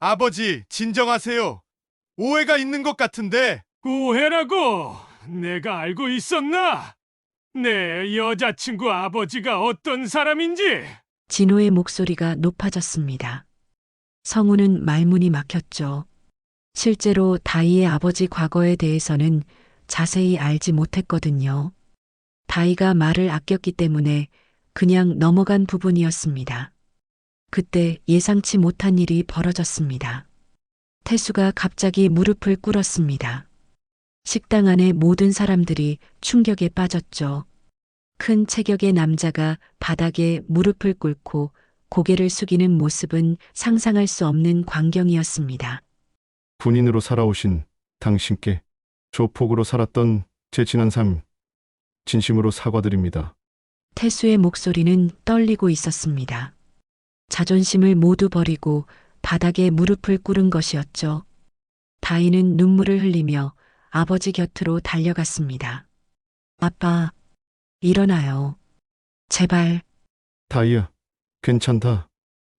아버지, 진정하세요. 오해가 있는 것 같은데. 오해라고? 내가 알고 있었나? 내 여자친구 아버지가 어떤 사람인지. 진호의 목소리가 높아졌습니다. 성우는 말문이 막혔죠. 실제로 다희의 아버지 과거에 대해서는 자세히 알지 못했거든요. 다희가 말을 아꼈기 때문에 그냥 넘어간 부분이었습니다. 그때 예상치 못한 일이 벌어졌습니다. 태수가 갑자기 무릎을 꿇었습니다. 식당 안의 모든 사람들이 충격에 빠졌죠. 큰 체격의 남자가 바닥에 무릎을 꿇고 고개를 숙이는 모습은 상상할 수 없는 광경이었습니다. 군인으로 살아오신 당신께 조폭으로 살았던 제 지난 삶 진심으로 사과드립니다. 태수의 목소리는 떨리고 있었습니다. 자존심을 모두 버리고 바닥에 무릎을 꿇은 것이었죠. 다희는 눈물을 흘리며 아버지 곁으로 달려갔습니다. 아빠, 일어나요. 제발. 다이야, 괜찮다.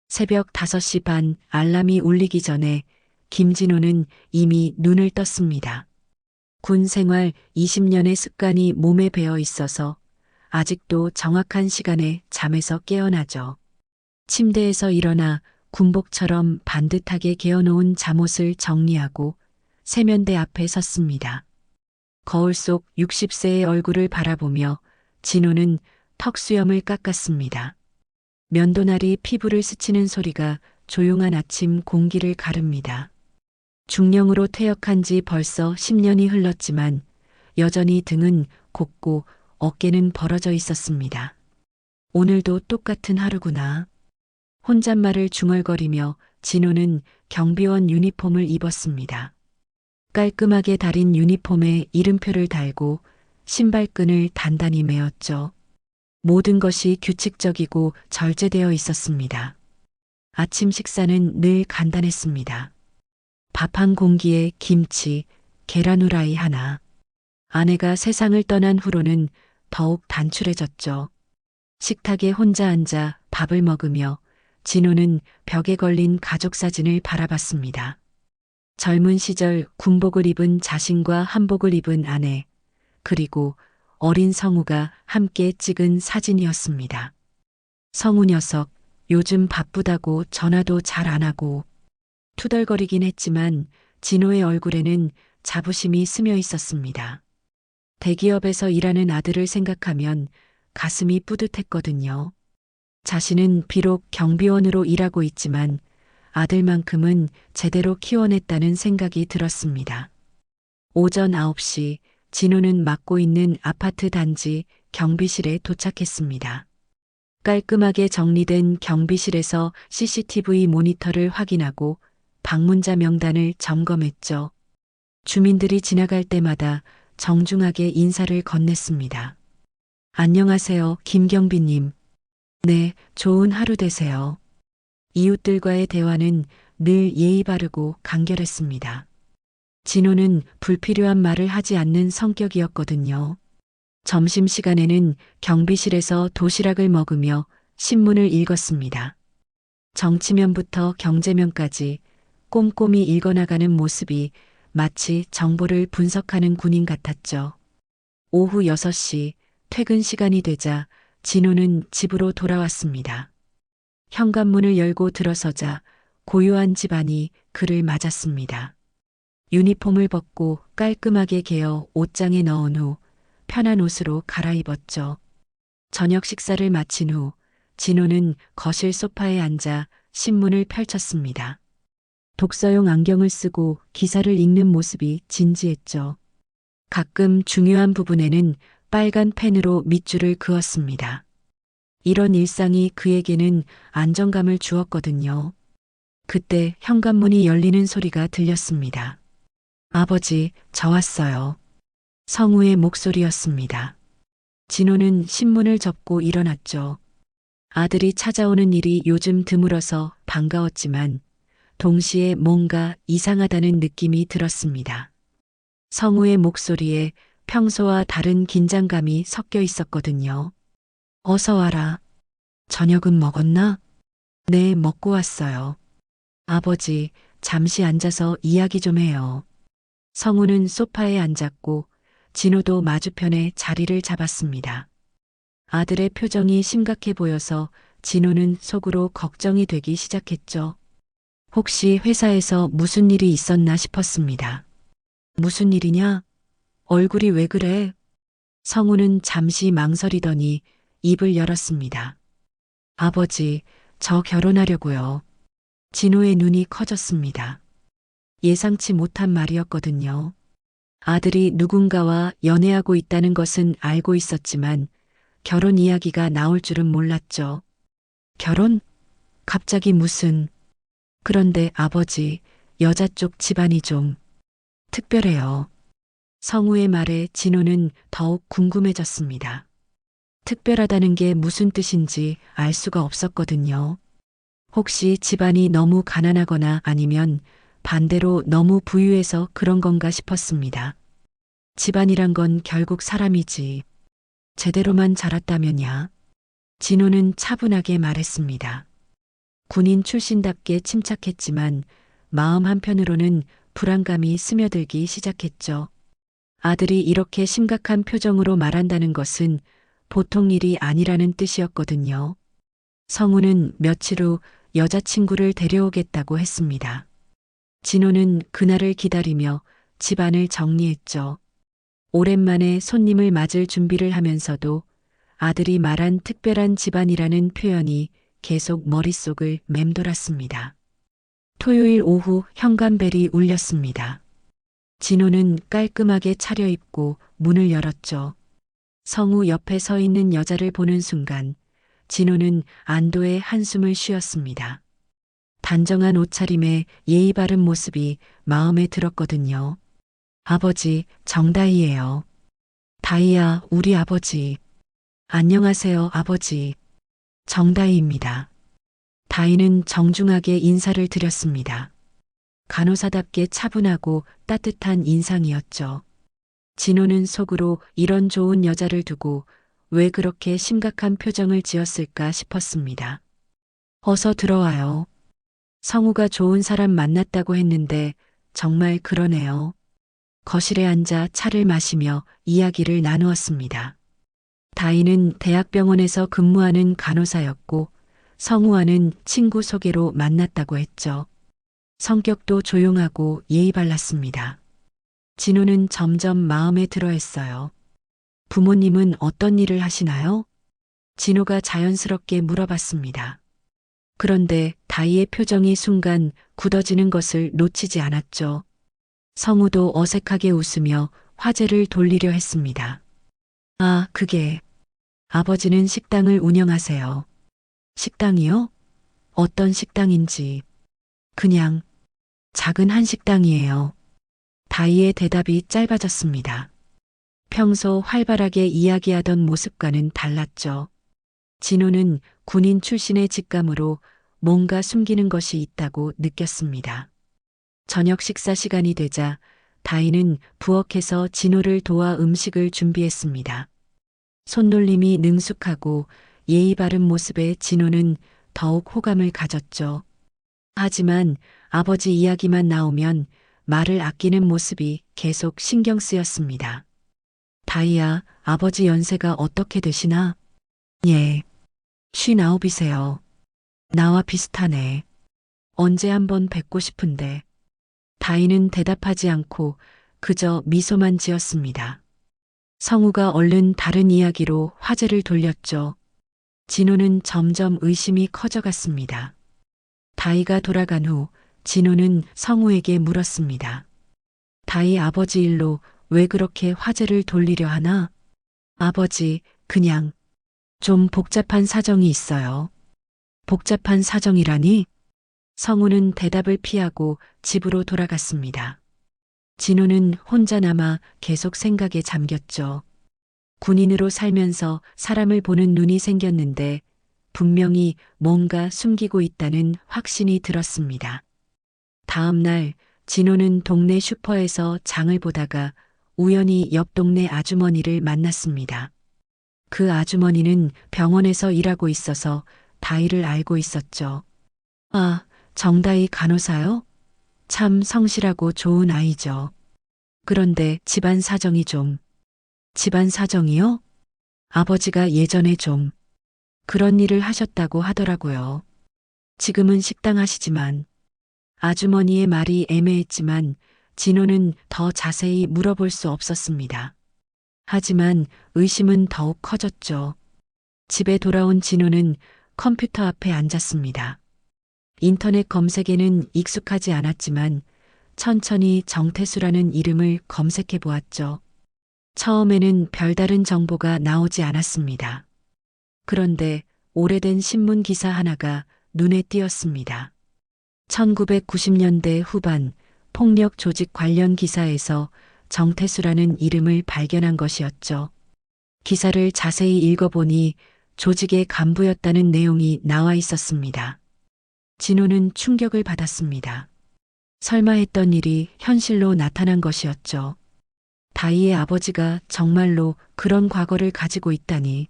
새벽 5시 반 알람이 울리기 전에 김진호는 이미 눈을 떴습니다. 군 생활 20년의 습관이 몸에 배어 있어서 아직도 정확한 시간에 잠에서 깨어나죠. 침대에서 일어나 군복처럼 반듯하게 개어놓은 잠옷을 정리하고 세면대 앞에 섰습니다. 거울 속 60세의 얼굴을 바라보며 진호는 턱수염을 깎았습니다. 면도날이 피부를 스치는 소리가 조용한 아침 공기를 가릅니다. 중령으로 퇴역한 지 벌써 10년이 흘렀지만 여전히 등은 곱고 어깨는 벌어져 있었습니다. 오늘도 똑같은 하루구나. 혼잣말을 중얼거리며 진호는 경비원 유니폼을 입었습니다. 깔끔하게 다린 유니폼에 이름표를 달고 신발끈을 단단히 매었죠. 모든 것이 규칙적이고 절제되어 있었습니다. 아침 식사는 늘 간단했습니다. 밥 한 공기에 김치, 계란 후라이 하나. 아내가 세상을 떠난 후로는 더욱 단출해졌죠. 식탁에 혼자 앉아 밥을 먹으며 진호는 벽에 걸린 가족 사진을 바라봤습니다. 젊은 시절 군복을 입은 자신과 한복을 입은 아내, 그리고 어린 성우가 함께 찍은 사진이었습니다. 성우 녀석, 요즘 바쁘다고 전화도 잘 안 하고 투덜거리긴 했지만 진호의 얼굴에는 자부심이 스며 있었습니다. 대기업에서 일하는 아들을 생각하면 가슴이 뿌듯했거든요. 자신은 비록 경비원으로 일하고 있지만 아들만큼은 제대로 키워냈다는 생각이 들었습니다. 오전 9시 진호는 맡고 있는 아파트 단지 경비실에 도착했습니다. 깔끔하게 정리된 경비실에서 CCTV 모니터를 확인하고 방문자 명단을 점검했죠. 주민들이 지나갈 때마다 정중하게 인사를 건넸습니다. 안녕하세요, 김경비님. 네, 좋은 하루 되세요. 이웃들과의 대화는 늘 예의 바르고 간결했습니다. 진호는 불필요한 말을 하지 않는 성격이었거든요. 점심시간에는 경비실에서 도시락을 먹으며 신문을 읽었습니다. 정치면부터 경제면까지 꼼꼼히 읽어나가는 모습이 마치 정보를 분석하는 군인 같았죠. 오후 6시 퇴근 시간이 되자 진호는 집으로 돌아왔습니다. 현관문을 열고 들어서자 고요한 집안이 그를 맞았습니다. 유니폼을 벗고 깔끔하게 개어 옷장에 넣은 후 편한 옷으로 갈아입었죠. 저녁 식사를 마친 후 진호는 거실 소파에 앉아 신문을 펼쳤습니다. 독서용 안경을 쓰고 기사를 읽는 모습이 진지했죠. 가끔 중요한 부분에는 빨간 펜으로 밑줄을 그었습니다. 이런 일상이 그에게는 안정감을 주었거든요. 그때 현관문이 열리는 소리가 들렸습니다. 아버지, 저 왔어요. 성우의 목소리였습니다. 진호는 신문을 접고 일어났죠. 아들이 찾아오는 일이 요즘 드물어서 반가웠지만 동시에 뭔가 이상하다는 느낌이 들었습니다. 성우의 목소리에 평소와 다른 긴장감이 섞여 있었거든요. 어서 와라. 저녁은 먹었나? 네, 먹고 왔어요. 아버지, 잠시 앉아서 이야기 좀 해요. 성우는 소파에 앉았고 진호도 맞은편에 자리를 잡았습니다. 아들의 표정이 심각해 보여서 진호는 속으로 걱정이 되기 시작했죠. 혹시 회사에서 무슨 일이 있었나 싶었습니다. 무슨 일이냐? 얼굴이 왜 그래? 성우는 잠시 망설이더니 입을 열었습니다. 아버지, 저 결혼하려고요. 진호의 눈이 커졌습니다. 예상치 못한 말이었거든요. 아들이 누군가와 연애하고 있다는 것은 알고 있었지만 결혼 이야기가 나올 줄은 몰랐죠. 결혼? 갑자기 무슨... 그런데 아버지, 여자 쪽 집안이 좀 특별해요. 성우의 말에 진호는 더욱 궁금해졌습니다. 특별하다는 게 무슨 뜻인지 알 수가 없었거든요. 혹시 집안이 너무 가난하거나 아니면 반대로 너무 부유해서 그런 건가 싶었습니다. 집안이란 건 결국 사람이지. 제대로만 자랐다면야. 진호는 차분하게 말했습니다. 군인 출신답게 침착했지만 마음 한편으로는 불안감이 스며들기 시작했죠. 아들이 이렇게 심각한 표정으로 말한다는 것은 보통 일이 아니라는 뜻이었거든요. 성우는 며칠 후 여자친구를 데려오겠다고 했습니다. 진호는 그날을 기다리며 집안을 정리했죠. 오랜만에 손님을 맞을 준비를 하면서도 아들이 말한 특별한 집안이라는 표현이 계속 머릿속을 맴돌았습니다. 토요일 오후 현관벨이 울렸습니다. 진호는 깔끔하게 차려입고 문을 열었죠. 성우 옆에 서 있는 여자를 보는 순간 진호는 안도의 한숨을 쉬었습니다. 단정한 옷차림에 예의 바른 모습이 마음에 들었거든요. 아버지, 정다희예요. 다희야, 우리 아버지. 안녕하세요, 아버지. 정다희입니다. 다희는 정중하게 인사를 드렸습니다. 간호사답게 차분하고 따뜻한 인상이었죠. 진호는 속으로 이런 좋은 여자를 두고 왜 그렇게 심각한 표정을 지었을까 싶었습니다. 어서 들어와요. 성우가 좋은 사람 만났다고 했는데 정말 그러네요. 거실에 앉아 차를 마시며 이야기를 나누었습니다. 다희는 대학병원에서 근무하는 간호사였고 성우와는 친구 소개로 만났다고 했죠. 성격도 조용하고 예의 발랐습니다. 진호는 점점 마음에 들어했어요. 부모님은 어떤 일을 하시나요? 진호가 자연스럽게 물어봤습니다. 그런데 다희의 표정이 순간 굳어지는 것을 놓치지 않았죠. 성우도 어색하게 웃으며 화제를 돌리려 했습니다. 아, 그게... 아버지는 식당을 운영하세요. 식당이요? 어떤 식당인지. 그냥 작은 한식당이에요. 다희의 대답이 짧아졌습니다. 평소 활발하게 이야기하던 모습과는 달랐죠. 진호는 군인 출신의 직감으로 뭔가 숨기는 것이 있다고 느꼈습니다. 저녁 식사 시간이 되자 다희는 부엌에서 진호를 도와 음식을 준비했습니다. 손놀림이 능숙하고 예의 바른 모습에 진호는 더욱 호감을 가졌죠. 하지만 아버지 이야기만 나오면 말을 아끼는 모습이 계속 신경 쓰였습니다. 다희야, 아버지 연세가 어떻게 되시나? 예. 59이세요. 나와 비슷하네. 언제 한번 뵙고 싶은데. 다희는 대답하지 않고 그저 미소만 지었습니다. 성우가 얼른 다른 이야기로 화제를 돌렸죠. 진호는 점점 의심이 커져갔습니다. 다희가 돌아간 후 진호는 성우에게 물었습니다. 다희 아버지 일로 왜 그렇게 화제를 돌리려 하나? 아버지, 그냥 좀 복잡한 사정이 있어요. 복잡한 사정이라니? 성우는 대답을 피하고 집으로 돌아갔습니다. 진호는 혼자 남아 계속 생각에 잠겼죠. 군인으로 살면서 사람을 보는 눈이 생겼는데 분명히 뭔가 숨기고 있다는 확신이 들었습니다. 다음 날 진호는 동네 슈퍼에서 장을 보다가 우연히 옆 동네 아주머니를 만났습니다. 그 아주머니는 병원에서 일하고 있어서 다희를 알고 있었죠. 아, 정다희 간호사요? 참 성실하고 좋은 아이죠. 그런데 집안 사정이 좀. 집안 사정이요? 아버지가 예전에 좀 그런 일을 하셨다고 하더라고요. 지금은 식당 하시지만 아주머니의 말이 애매했지만 진호는 더 자세히 물어볼 수 없었습니다. 하지만 의심은 더욱 커졌죠. 집에 돌아온 진호는 컴퓨터 앞에 앉았습니다. 인터넷 검색에는 익숙하지 않았지만 천천히 정태수라는 이름을 검색해 보았죠. 처음에는 별다른 정보가 나오지 않았습니다. 그런데 오래된 신문 기사 하나가 눈에 띄었습니다. 1990년대 후반 폭력 조직 관련 기사에서 정태수라는 이름을 발견한 것이었죠. 기사를 자세히 읽어보니 조직의 간부였다는 내용이 나와 있었습니다. 진호는 충격을 받았습니다. 설마 했던 일이 현실로 나타난 것이었죠. 다희의 아버지가 정말로 그런 과거를 가지고 있다니.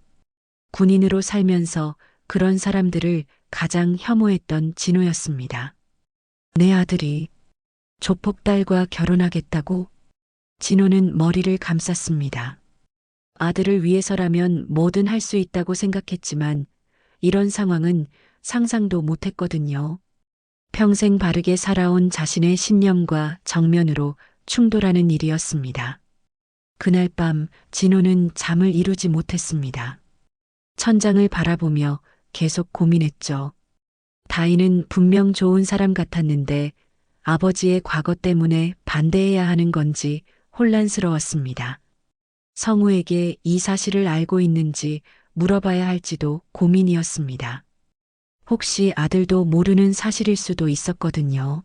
군인으로 살면서 그런 사람들을 가장 혐오했던 진호였습니다. 내 아들이 조폭 딸과 결혼하겠다고? 진호는 머리를 감쌌습니다. 아들을 위해서라면 뭐든 할 수 있다고 생각했지만 이런 상황은 상상도 못했거든요. 평생 바르게 살아온 자신의 신념과 정면으로 충돌하는 일이었습니다. 그날 밤 진호는 잠을 이루지 못했습니다. 천장을 바라보며 계속 고민했죠. 다희는 분명 좋은 사람 같았는데 아버지의 과거 때문에 반대해야 하는 건지 혼란스러웠습니다. 성우에게 이 사실을 알고 있는지 물어봐야 할지도 고민이었습니다. 혹시 아들도 모르는 사실일 수도 있었거든요.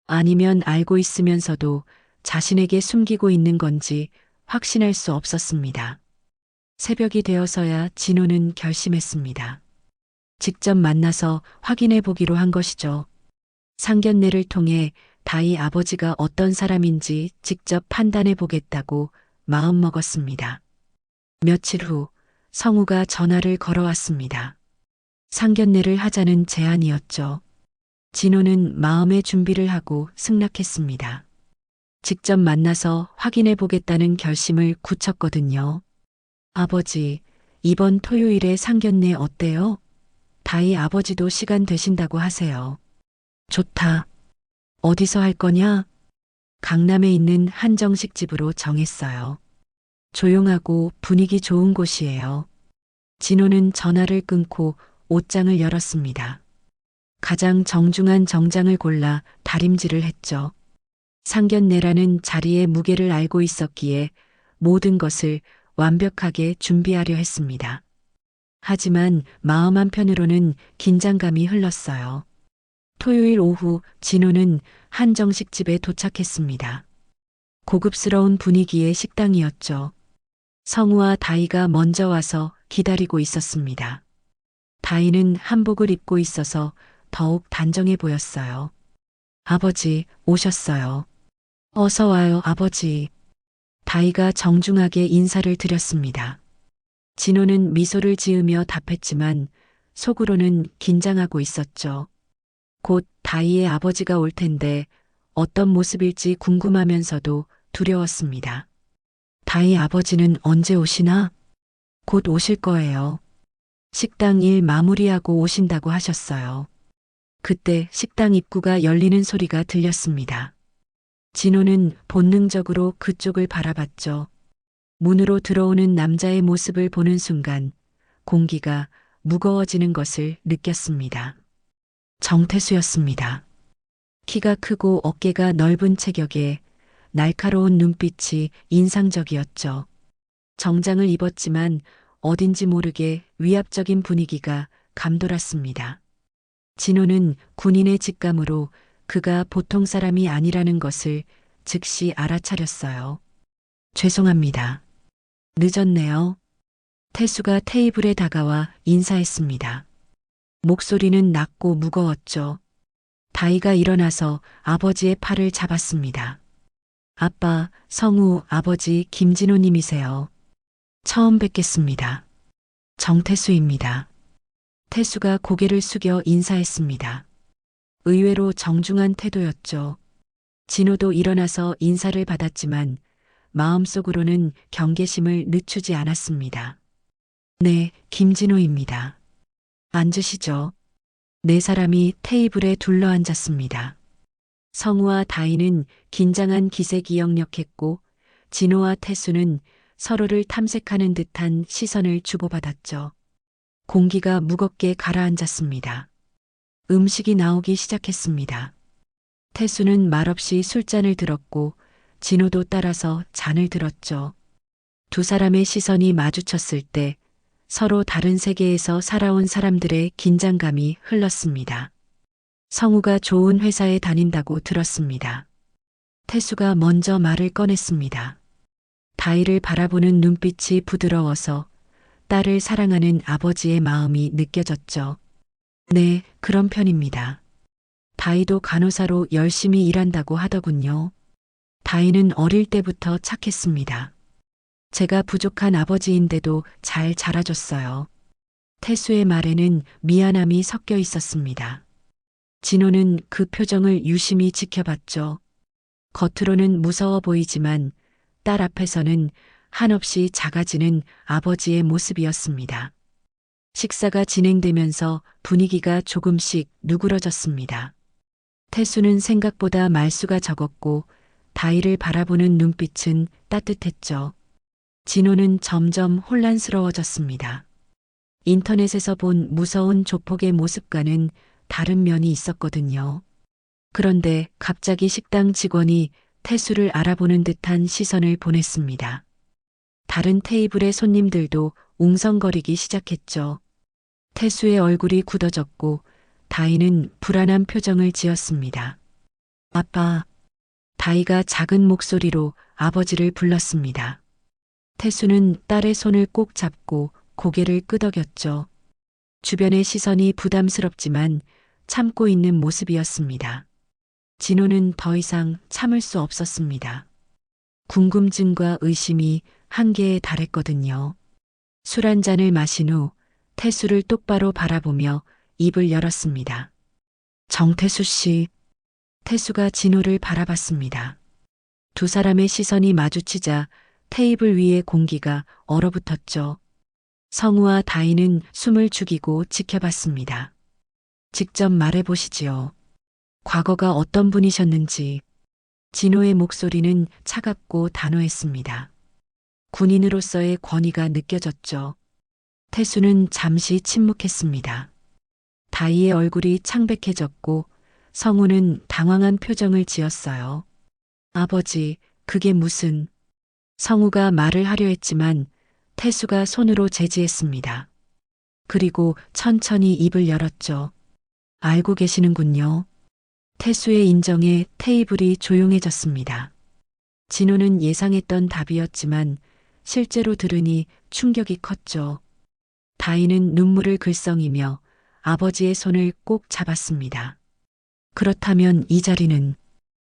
아니면 알고 있으면서도 자신에게 숨기고 있는 건지 확신할 수 없었습니다. 새벽이 되어서야 진호는 결심했습니다. 직접 만나서 확인해 보기로 한 것이죠. 상견례를 통해 다희 아버지가 어떤 사람인지 직접 판단해 보겠다고 마음먹었습니다. 며칠 후 성우가 전화를 걸어왔습니다. 상견례를 하자는 제안이었죠. 진호는 마음의 준비를 하고 승낙했습니다. 직접 만나서 확인해 보겠다는 결심을 굳혔거든요. 아버지, 이번 토요일에 상견례 어때요? 다희 아버지도 시간 되신다고 하세요. 좋다. 어디서 할 거냐? 강남에 있는 한정식 집으로 정했어요. 조용하고 분위기 좋은 곳이에요. 진호는 전화를 끊고 옷장을 열었습니다. 가장 정중한 정장을 골라 다림질을 했죠. 상견례라는 자리의 무게를 알고 있었기에 모든 것을 완벽하게 준비하려 했습니다. 하지만 마음 한편으로는 긴장감이 흘렀어요. 토요일 오후 진호는 한정식 집에 도착했습니다. 고급스러운 분위기의 식당이었죠. 성우와 다희가 먼저 와서 기다리고 있었습니다. 다희는 한복을 입고 있어서 더욱 단정해 보였어요. 아버지, 오셨어요. 어서 와요, 아버지. 다희가 정중하게 인사를 드렸습니다. 진호는 미소를 지으며 답했지만 속으로는 긴장하고 있었죠. 곧 다희의 아버지가 올 텐데 어떤 모습일지 궁금하면서도 두려웠습니다. 다희 아버지는 언제 오시나? 곧 오실 거예요. 식당 일 마무리하고 오신다고 하셨어요. 그때 식당 입구가 열리는 소리가 들렸습니다. 진호는 본능적으로 그쪽을 바라봤죠. 문으로 들어오는 남자의 모습을 보는 순간 공기가 무거워지는 것을 느꼈습니다. 정태수였습니다. 키가 크고 어깨가 넓은 체격에 날카로운 눈빛이 인상적이었죠. 정장을 입었지만 어딘지 모르게 위압적인 분위기가 감돌았습니다. 진호는 군인의 직감으로 그가 보통 사람이 아니라는 것을 즉시 알아차렸어요. 죄송합니다. 늦었네요. 태수가 테이블에 다가와 인사했습니다. 목소리는 낮고 무거웠죠. 다희가 일어나서 아버지의 팔을 잡았습니다. 아빠, 성우 아버지 김진호님이세요. 처음 뵙겠습니다. 정태수입니다. 태수가 고개를 숙여 인사했습니다. 의외로 정중한 태도였죠. 진호도 일어나서 인사를 받았지만 마음속으로는 경계심을 늦추지 않았습니다. 네, 김진호입니다. 앉으시죠. 네 사람이 테이블에 둘러앉았습니다. 성우와 다희는 긴장한 기색이 역력했고 진호와 태수는 서로를 탐색하는 듯한 시선을 주고받았죠. 공기가 무겁게 가라앉았습니다. 음식이 나오기 시작했습니다. 태수는 말없이 술잔을 들었고 진호도 따라서 잔을 들었죠. 두 사람의 시선이 마주쳤을 때 서로 다른 세계에서 살아온 사람들의 긴장감이 흘렀습니다. 성우가 좋은 회사에 다닌다고 들었습니다. 태수가 먼저 말을 꺼냈습니다. 다희를 바라보는 눈빛이 부드러워서 딸을 사랑하는 아버지의 마음이 느껴졌죠. 네, 그런 편입니다. 다희도 간호사로 열심히 일한다고 하더군요. 다희는 어릴 때부터 착했습니다. 제가 부족한 아버지인데도 잘 자라줬어요. 태수의 말에는 미안함이 섞여 있었습니다. 진호는 그 표정을 유심히 지켜봤죠. 겉으로는 무서워 보이지만 딸 앞에서는 한없이 작아지는 아버지의 모습이었습니다. 식사가 진행되면서 분위기가 조금씩 누그러졌습니다. 태수는 생각보다 말수가 적었고 다희를 바라보는 눈빛은 따뜻했죠. 진호는 점점 혼란스러워졌습니다. 인터넷에서 본 무서운 조폭의 모습과는 다른 면이 있었거든요. 그런데 갑자기 식당 직원이 태수를 알아보는 듯한 시선을 보냈습니다. 다른 테이블의 손님들도 웅성거리기 시작했죠. 태수의 얼굴이 굳어졌고 다희는 불안한 표정을 지었습니다. 아빠. 다희가 작은 목소리로 아버지를 불렀습니다. 태수는 딸의 손을 꼭 잡고 고개를 끄덕였죠. 주변의 시선이 부담스럽지만 참고 있는 모습이었습니다. 진호는 더 이상 참을 수 없었습니다. 궁금증과 의심이 한계에 달했거든요. 술 한 잔을 마신 후 태수를 똑바로 바라보며 입을 열었습니다. 정태수 씨. 태수가 진호를 바라봤습니다. 두 사람의 시선이 마주치자 테이블 위의 공기가 얼어붙었죠. 성우와 다희는 숨을 죽이고 지켜봤습니다. 직접 말해보시지요. 과거가 어떤 분이셨는지. 진호의 목소리는 차갑고 단호했습니다. 군인으로서의 권위가 느껴졌죠. 태수는 잠시 침묵했습니다. 다희의 얼굴이 창백해졌고 성우는 당황한 표정을 지었어요. 아버지, 그게 무슨... 성우가 말을 하려 했지만 태수가 손으로 제지했습니다. 그리고 천천히 입을 열었죠. 알고 계시는군요. 태수의 인정에 테이블이 조용해졌습니다. 진호는 예상했던 답이었지만 실제로 들으니 충격이 컸죠. 다희는 눈물을 글썽이며 아버지의 손을 꼭 잡았습니다. 그렇다면 이 자리는...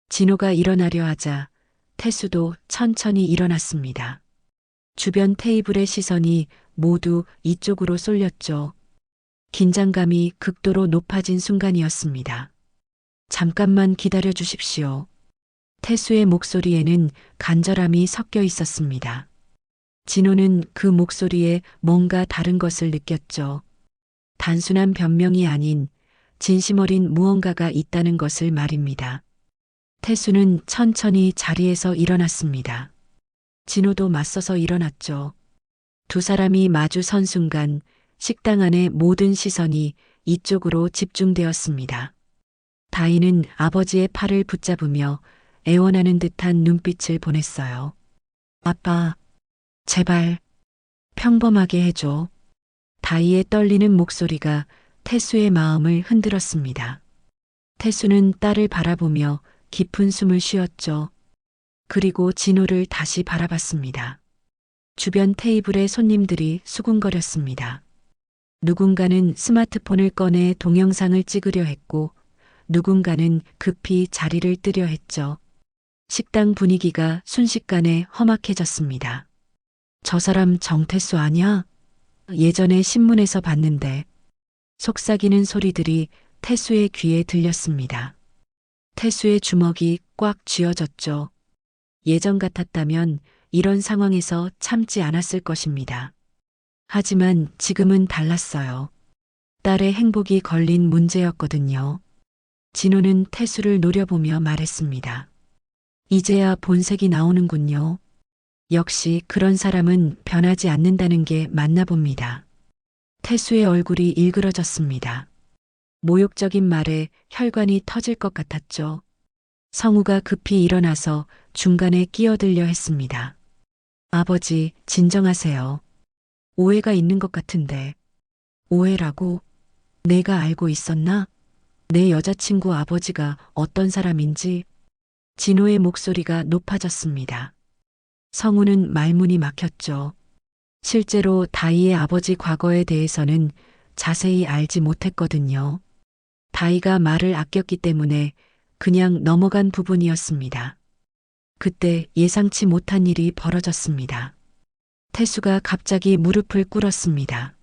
진호가 일어나려 하자 태수도 천천히 일어났습니다. 주변 테이블의 시선이 모두 이쪽으로 쏠렸죠. 긴장감이 극도로 높아진 순간이었습니다. 잠깐만 기다려 주십시오. 태수의 목소리에는 간절함이 섞여 있었습니다. 진호는 그 목소리에 뭔가 다른 것을 느꼈죠. 단순한 변명이 아닌 진심 어린 무언가가 있다는 것을 말입니다. 태수는 천천히 자리에서 일어났습니다. 진호도 맞서서 일어났죠. 두 사람이 마주 선 순간 식당 안의 모든 시선이 이쪽으로 집중되었습니다. 다희는 아버지의 팔을 붙잡으며 애원하는 듯한 눈빛을 보냈어요. 아빠, 제발 평범하게 해줘. 다희의 떨리는 목소리가 태수의 마음을 흔들었습니다. 태수는 딸을 바라보며 깊은 숨을 쉬었죠. 그리고 진호를 다시 바라봤습니다. 주변 테이블의 손님들이 수군거렸습니다. 누군가는 스마트폰을 꺼내 동영상을 찍으려 했고 누군가는 급히 자리를 뜨려 했죠. 식당 분위기가 순식간에 험악해졌습니다. 저 사람 정태수 아냐? 예전에 신문에서 봤는데. 속삭이는 소리들이 태수의 귀에 들렸습니다. 태수의 주먹이 꽉 쥐어졌죠. 예전 같았다면 이런 상황에서 참지 않았을 것입니다. 하지만 지금은 달랐어요. 딸의 행복이 걸린 문제였거든요. 진호는 태수를 노려보며 말했습니다. 이제야 본색이 나오는군요. 역시 그런 사람은 변하지 않는다는 게 맞나 봅니다. 태수의 얼굴이 일그러졌습니다. 모욕적인 말에 혈관이 터질 것 같았죠. 성우가 급히 일어나서 중간에 끼어들려 했습니다. 아버지, 진정하세요. 오해가 있는 것 같은데. 오해라고? 내가 알고 있었나? 내 여자친구 아버지가 어떤 사람인지. 진호의 목소리가 높아졌습니다. 성우는 말문이 막혔죠. 실제로 다희의 아버지 과거에 대해서는 자세히 알지 못했거든요. 다희가 말을 아꼈기 때문에 그냥 넘어간 부분이었습니다. 그때 예상치 못한 일이 벌어졌습니다. 태수가 갑자기 무릎을 꿇었습니다.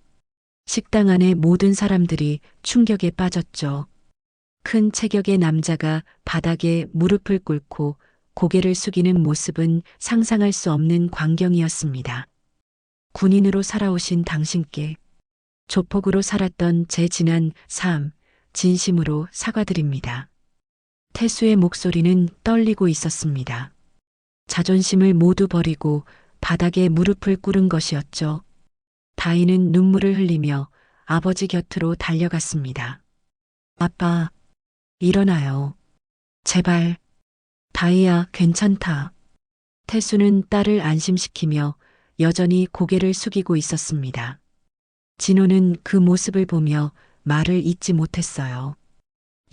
식당 안의 모든 사람들이 충격에 빠졌죠. 큰 체격의 남자가 바닥에 무릎을 꿇고 고개를 숙이는 모습은 상상할 수 없는 광경이었습니다. 군인으로 살아오신 당신께 조폭으로 살았던 제 지난 삶, 진심으로 사과드립니다. 태수의 목소리는 떨리고 있었습니다. 자존심을 모두 버리고 바닥에 무릎을 꿇은 것이었죠. 다희는 눈물을 흘리며 아버지 곁으로 달려갔습니다. 아빠, 일어나요. 제발. 다희야, 괜찮다. 태수는 딸을 안심시키며 여전히 고개를 숙이고 있었습니다. 진호는 그 모습을 보며 말을 잇지 못했어요.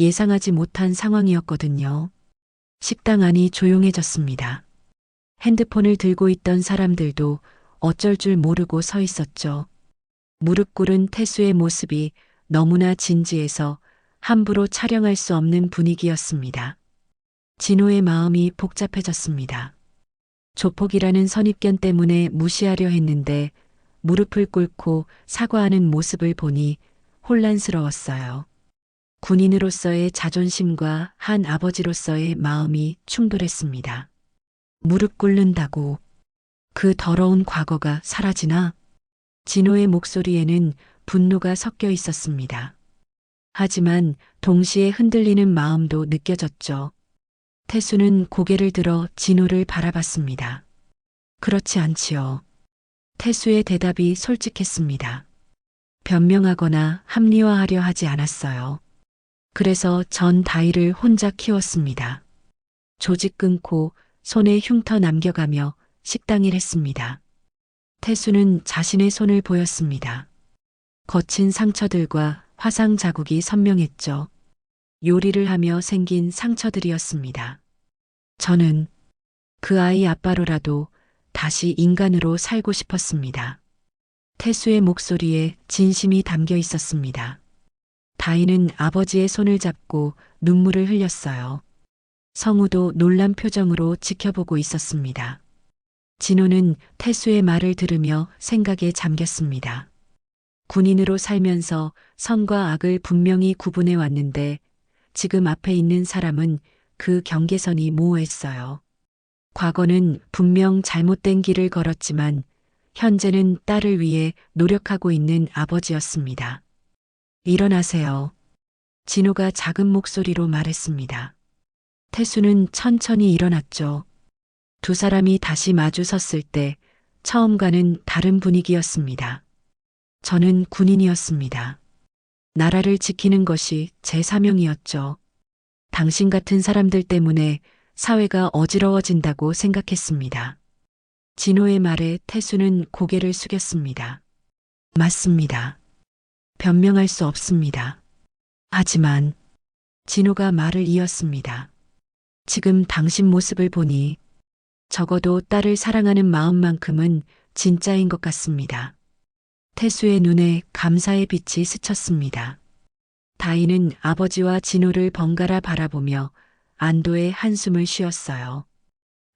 예상하지 못한 상황이었거든요. 식당 안이 조용해졌습니다. 핸드폰을 들고 있던 사람들도 어쩔 줄 모르고 서 있었죠. 무릎 꿇은 태수의 모습이 너무나 진지해서 함부로 촬영할 수 없는 분위기였습니다. 진호의 마음이 복잡해졌습니다. 조폭이라는 선입견 때문에 무시하려 했는데 무릎을 꿇고 사과하는 모습을 보니 혼란스러웠어요. 군인으로서의 자존심과 한 아버지로서의 마음이 충돌했습니다. 무릎 꿇는다고 그 더러운 과거가 사라지나? 진호의 목소리에는 분노가 섞여 있었습니다. 하지만 동시에 흔들리는 마음도 느껴졌죠. 태수는 고개를 들어 진호를 바라봤습니다. 그렇지 않지요. 태수의 대답이 솔직했습니다. 변명하거나 합리화하려 하지 않았어요. 그래서 전 다희를 혼자 키웠습니다. 조직 끊고 손에 흉터 남겨가며 식당일 했습니다. 태수는 자신의 손을 보였습니다. 거친 상처들과 화상 자국이 선명했죠. 요리를 하며 생긴 상처들이었습니다. 저는 그 아이 아빠로라도 다시 인간으로 살고 싶었습니다. 태수의 목소리에 진심이 담겨 있었습니다. 다희는 아버지의 손을 잡고 눈물을 흘렸어요. 성우도 놀란 표정으로 지켜보고 있었습니다. 진호는 태수의 말을 들으며 생각에 잠겼습니다. 군인으로 살면서 선과 악을 분명히 구분해 왔는데 지금 앞에 있는 사람은 그 경계선이 모호했어요. 과거는 분명 잘못된 길을 걸었지만 현재는 딸을 위해 노력하고 있는 아버지였습니다. 일어나세요. 진호가 작은 목소리로 말했습니다. 태수는 천천히 일어났죠. 두 사람이 다시 마주 섰을 때 처음과는 다른 분위기였습니다. 저는 군인이었습니다. 나라를 지키는 것이 제 사명이었죠. 당신 같은 사람들 때문에 사회가 어지러워진다고 생각했습니다. 진호의 말에 태수는 고개를 숙였습니다. 맞습니다. 변명할 수 없습니다. 하지만 진호가 말을 이었습니다. 지금 당신 모습을 보니 적어도 딸을 사랑하는 마음만큼은 진짜인 것 같습니다. 태수의 눈에 감사의 빛이 스쳤습니다. 다희는 아버지와 진호를 번갈아 바라보며 안도의 한숨을 쉬었어요.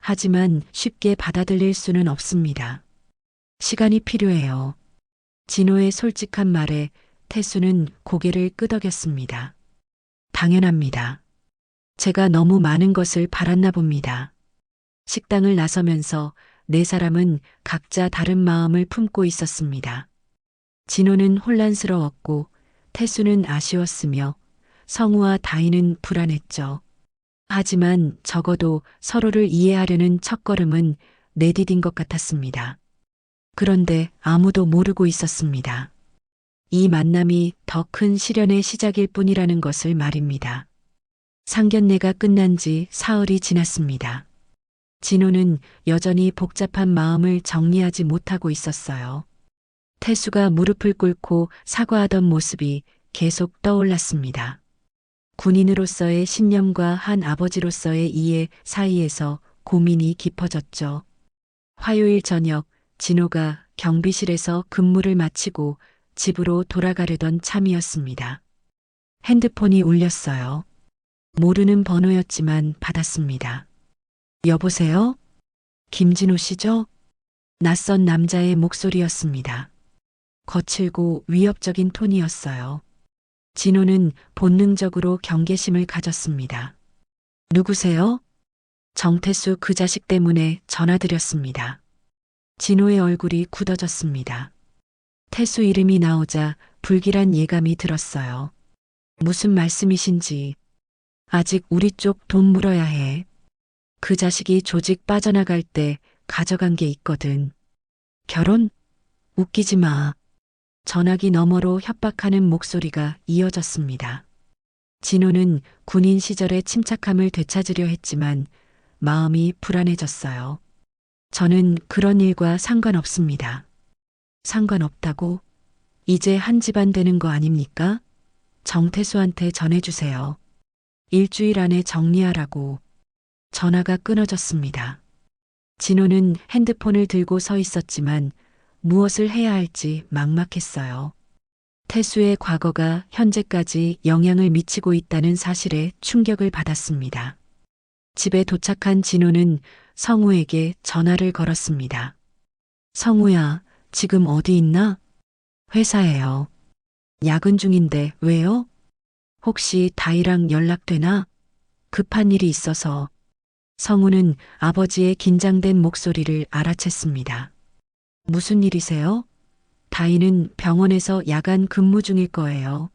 하지만 쉽게 받아들일 수는 없습니다. 시간이 필요해요. 진호의 솔직한 말에 태수는 고개를 끄덕였습니다. 당연합니다. 제가 너무 많은 것을 바랐나 봅니다. 식당을 나서면서 네 사람은 각자 다른 마음을 품고 있었습니다. 진호는 혼란스러웠고 태수는 아쉬웠으며 성우와 다희는 불안했죠. 하지만 적어도 서로를 이해하려는 첫걸음은 내디딘 것 같았습니다. 그런데 아무도 모르고 있었습니다. 이 만남이 더 큰 시련의 시작일 뿐이라는 것을 말입니다. 상견례가 끝난 지 사흘이 지났습니다. 진호는 여전히 복잡한 마음을 정리하지 못하고 있었어요. 태수가 무릎을 꿇고 사과하던 모습이 계속 떠올랐습니다. 군인으로서의 신념과 한 아버지로서의 이해 사이에서 고민이 깊어졌죠. 화요일 저녁 진호가 경비실에서 근무를 마치고 집으로 돌아가려던 참이었습니다. 핸드폰이 울렸어요. 모르는 번호였지만 받았습니다. 여보세요? 김진호 씨죠? 낯선 남자의 목소리였습니다. 거칠고 위협적인 톤이었어요. 진호는 본능적으로 경계심을 가졌습니다. 누구세요? 정태수 그 자식 때문에 전화드렸습니다. 진호의 얼굴이 굳어졌습니다. 태수 이름이 나오자 불길한 예감이 들었어요. 무슨 말씀이신지. 아직 우리 쪽 돈 물어야 해. 그 자식이 조직 빠져나갈 때 가져간 게 있거든. 결혼? 웃기지 마. 전화기 너머로 협박하는 목소리가 이어졌습니다. 진호는 군인 시절의 침착함을 되찾으려 했지만 마음이 불안해졌어요. 저는 그런 일과 상관없습니다. 상관없다고? 이제 한 집안 되는 거 아닙니까? 정태수한테 전해주세요. 일주일 안에 정리하라고. 전화가 끊어졌습니다. 진호는 핸드폰을 들고 서 있었지만 무엇을 해야 할지 막막했어요. 태수의 과거가 현재까지 영향을 미치고 있다는 사실에 충격을 받았습니다. 집에 도착한 진호는 성우에게 전화를 걸었습니다. 성우야, 지금 어디 있나? 회사에요. 야근 중인데 왜요? 혹시 다희랑 연락되나? 급한 일이 있어서. 성우는 아버지의 긴장된 목소리를 알아챘습니다. 무슨 일이세요? 다희는 병원에서 야간 근무 중일 거예요.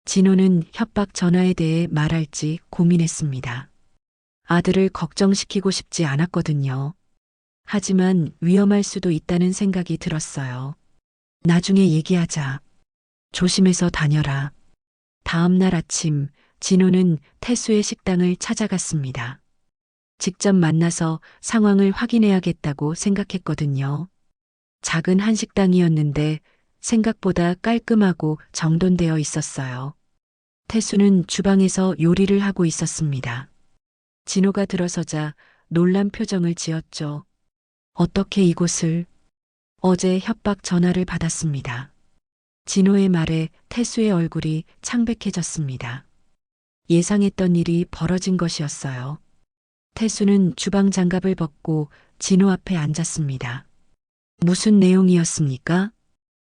진호는 협박 전화에 대해 말할지 고민했습니다. 아들을 걱정시키고 싶지 않았거든요. 하지만 위험할 수도 있다는 생각이 들었어요. 나중에 얘기하자. 조심해서 다녀라. 다음 날 아침 진호는 태수의 식당을 찾아갔습니다. 직접 만나서 상황을 확인해야겠다고 생각했거든요. 작은 한식당이었는데 생각보다 깔끔하고 정돈되어 있었어요. 태수는 주방에서 요리를 하고 있었습니다. 진호가 들어서자 놀란 표정을 지었죠. 어떻게 이곳을? 어제 협박 전화를 받았습니다. 진호의 말에 태수의 얼굴이 창백해졌습니다. 예상했던 일이 벌어진 것이었어요. 태수는 주방 장갑을 벗고 진호 앞에 앉았습니다. 무슨 내용이었습니까?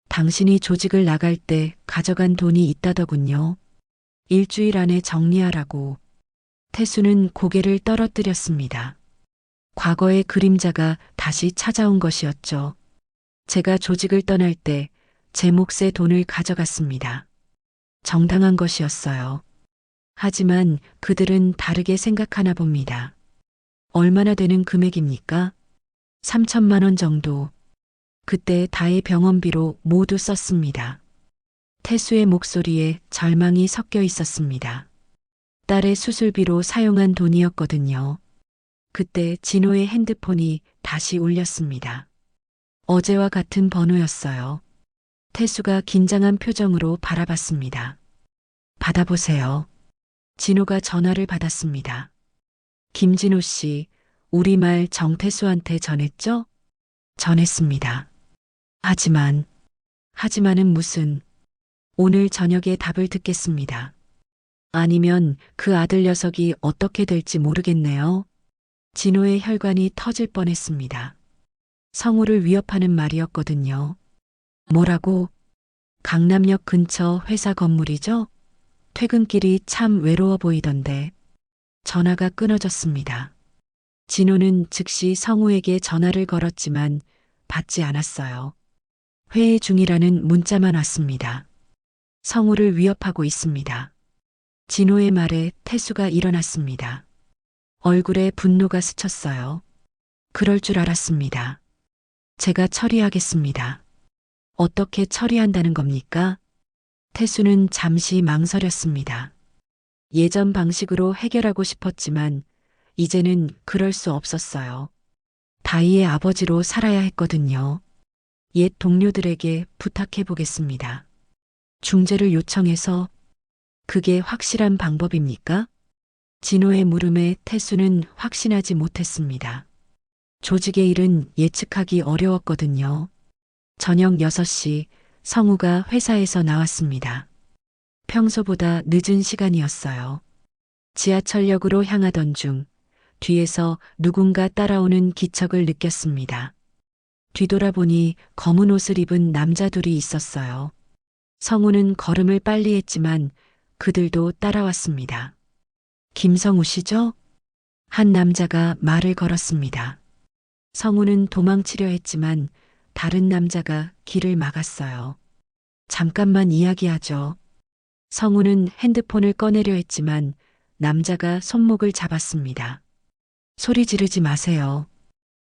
당신이 조직을 나갈 때 가져간 돈이 있다더군요. 일주일 안에 정리하라고. 태수는 고개를 떨어뜨렸습니다. 과거의 그림자가 다시 찾아온 것이었죠. 제가 조직을 떠날 때 제 몫의 돈을 가져갔습니다. 정당한 것이었어요. 하지만 그들은 다르게 생각하나 봅니다. 얼마나 되는 금액입니까? 3천만 원 정도. 그때 다의 병원비로 모두 썼습니다. 태수의 목소리에 절망이 섞여 있었습니다. 딸의 수술비로 사용한 돈이었거든요. 그때 진호의 핸드폰이 다시 울렸습니다. 어제와 같은 번호였어요. 태수가 긴장한 표정으로 바라봤습니다. 받아보세요. 진호가 전화를 받았습니다. 김진호 씨, 우리말 정태수한테 전했죠? 전했습니다. 하지만은 무슨, 오늘 저녁에 답을 듣겠습니다. 아니면 그 아들 녀석이 어떻게 될지 모르겠네요. 진호의 혈관이 터질 뻔했습니다. 성우를 위협하는 말이었거든요. 뭐라고? 강남역 근처 회사 건물이죠? 퇴근길이 참 외로워 보이던데. 전화가 끊어졌습니다. 진호는 즉시 성우에게 전화를 걸었지만 받지 않았어요. 회의 중이라는 문자만 왔습니다. 성우를 위협하고 있습니다. 진호의 말에 태수가 일어났습니다. 얼굴에 분노가 스쳤어요. 그럴 줄 알았습니다. 제가 처리하겠습니다. 어떻게 처리한다는 겁니까? 태수는 잠시 망설였습니다. 예전 방식으로 해결하고 싶었지만 이제는 그럴 수 없었어요. 다희의 아버지로 살아야 했거든요. 옛 동료들에게 부탁해 보겠습니다. 중재를 요청해서 그게 확실한 방법입니까? 진호의 물음에 태수는 확신하지 못했습니다. 조직의 일은 예측하기 어려웠거든요. 저녁 6시 성우가 회사에서 나왔습니다. 평소보다 늦은 시간이었어요. 지하철역으로 향하던 중 뒤에서 누군가 따라오는 기척을 느꼈습니다. 뒤돌아보니 검은 옷을 입은 남자 둘이 있었어요. 성우는 걸음을 빨리 했지만 그들도 따라왔습니다. 김성우 씨죠? 한 남자가 말을 걸었습니다. 성우는 도망치려 했지만 다른 남자가 길을 막았어요. 잠깐만 이야기하죠. 성우는 핸드폰을 꺼내려 했지만 남자가 손목을 잡았습니다. 소리 지르지 마세요.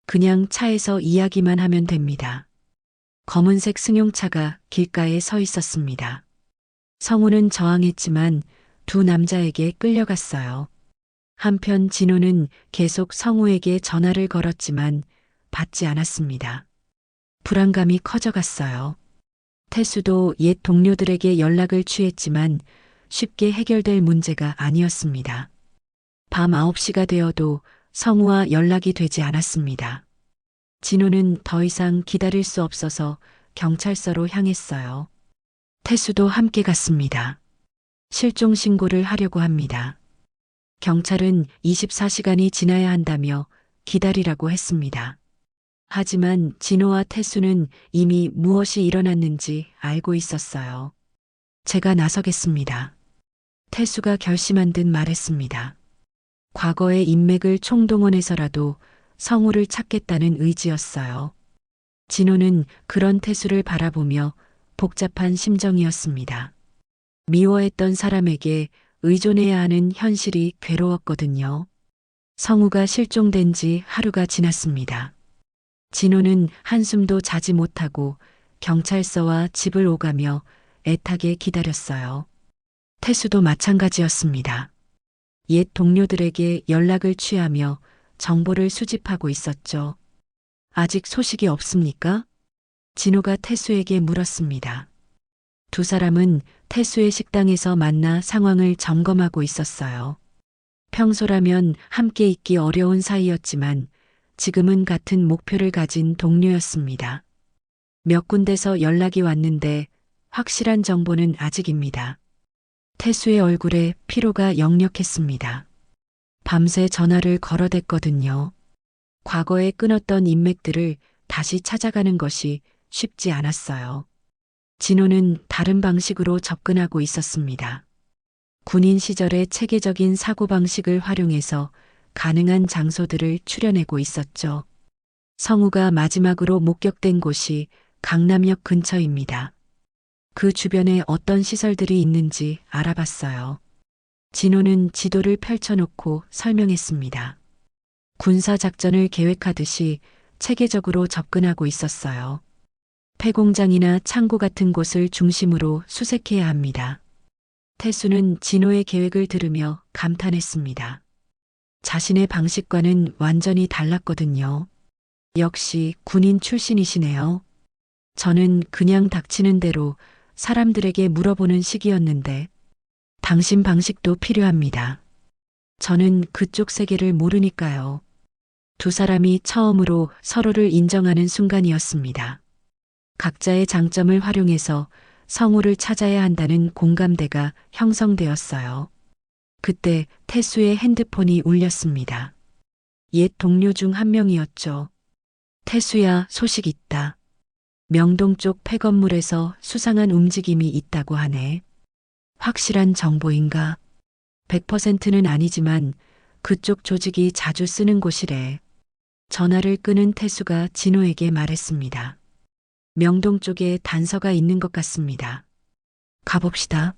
그냥 차에서 이야기만 하면 됩니다. 검은색 승용차가 길가에 서 있었습니다. 성우는 저항했지만 두 남자에게 끌려갔어요. 한편 진호는 계속 성우에게 전화를 걸었지만 받지 않았습니다. 불안감이 커져갔어요. 태수도 옛 동료들에게 연락을 취했지만 쉽게 해결될 문제가 아니었습니다. 밤 9시가 되어도 성우와 연락이 되지 않았습니다. 진호는 더 이상 기다릴 수 없어서 경찰서로 향했어요. 태수도 함께 갔습니다. 실종 신고를 하려고 합니다. 경찰은 24시간이 지나야 한다며 기다리라고 했습니다. 하지만 진호와 태수는 이미 무엇이 일어났는지 알고 있었어요. 제가 나서겠습니다. 태수가 결심한 듯 말했습니다. 과거의 인맥을 총동원해서라도 성우를 찾겠다는 의지였어요. 진호는 그런 태수를 바라보며 복잡한 심정이었습니다. 미워했던 사람에게 의존해야 하는 현실이 괴로웠거든요. 성우가 실종된 지 하루가 지났습니다. 진호는 한숨도 자지 못하고 경찰서와 집을 오가며 애타게 기다렸어요. 태수도 마찬가지였습니다. 옛 동료들에게 연락을 취하며 정보를 수집하고 있었죠. 아직 소식이 없습니까? 진호가 태수에게 물었습니다. 두 사람은 태수의 식당에서 만나 상황을 점검하고 있었어요. 평소라면 함께 있기 어려운 사이였지만 지금은 같은 목표를 가진 동료였습니다. 몇 군데서 연락이 왔는데 확실한 정보는 아직입니다. 태수의 얼굴에 피로가 역력했습니다. 밤새 전화를 걸어댔거든요. 과거에 끊었던 인맥들을 다시 찾아가는 것이 쉽지 않았어요. 진호는 다른 방식으로 접근하고 있었습니다. 군인 시절의 체계적인 사고방식을 활용해서 가능한 장소들을 추려내고 있었죠. 성우가 마지막으로 목격된 곳이 강남역 근처입니다. 그 주변에 어떤 시설들이 있는지 알아봤어요. 진호는 지도를 펼쳐놓고 설명했습니다. 군사작전을 계획하듯이 체계적으로 접근하고 있었어요. 폐공장이나 창고 같은 곳을 중심으로 수색해야 합니다. 태수는 진호의 계획을 들으며 감탄했습니다. 자신의 방식과는 완전히 달랐거든요. 역시 군인 출신이시네요. 저는 그냥 닥치는 대로 사람들에게 물어보는 식이었는데 당신 방식도 필요합니다. 저는 그쪽 세계를 모르니까요. 두 사람이 처음으로 서로를 인정하는 순간이었습니다. 각자의 장점을 활용해서 성우를 찾아야 한다는 공감대가 형성되었어요. 그때 태수의 핸드폰이 울렸습니다. 옛 동료 중 한 명이었죠. 태수야, 소식 있다. 명동 쪽 폐건물에서 수상한 움직임이 있다고 하네. 확실한 정보인가? 100%는 아니지만 그쪽 조직이 자주 쓰는 곳이래. 전화를 끊은 태수가 진호에게 말했습니다. 명동 쪽에 단서가 있는 것 같습니다. 가봅시다.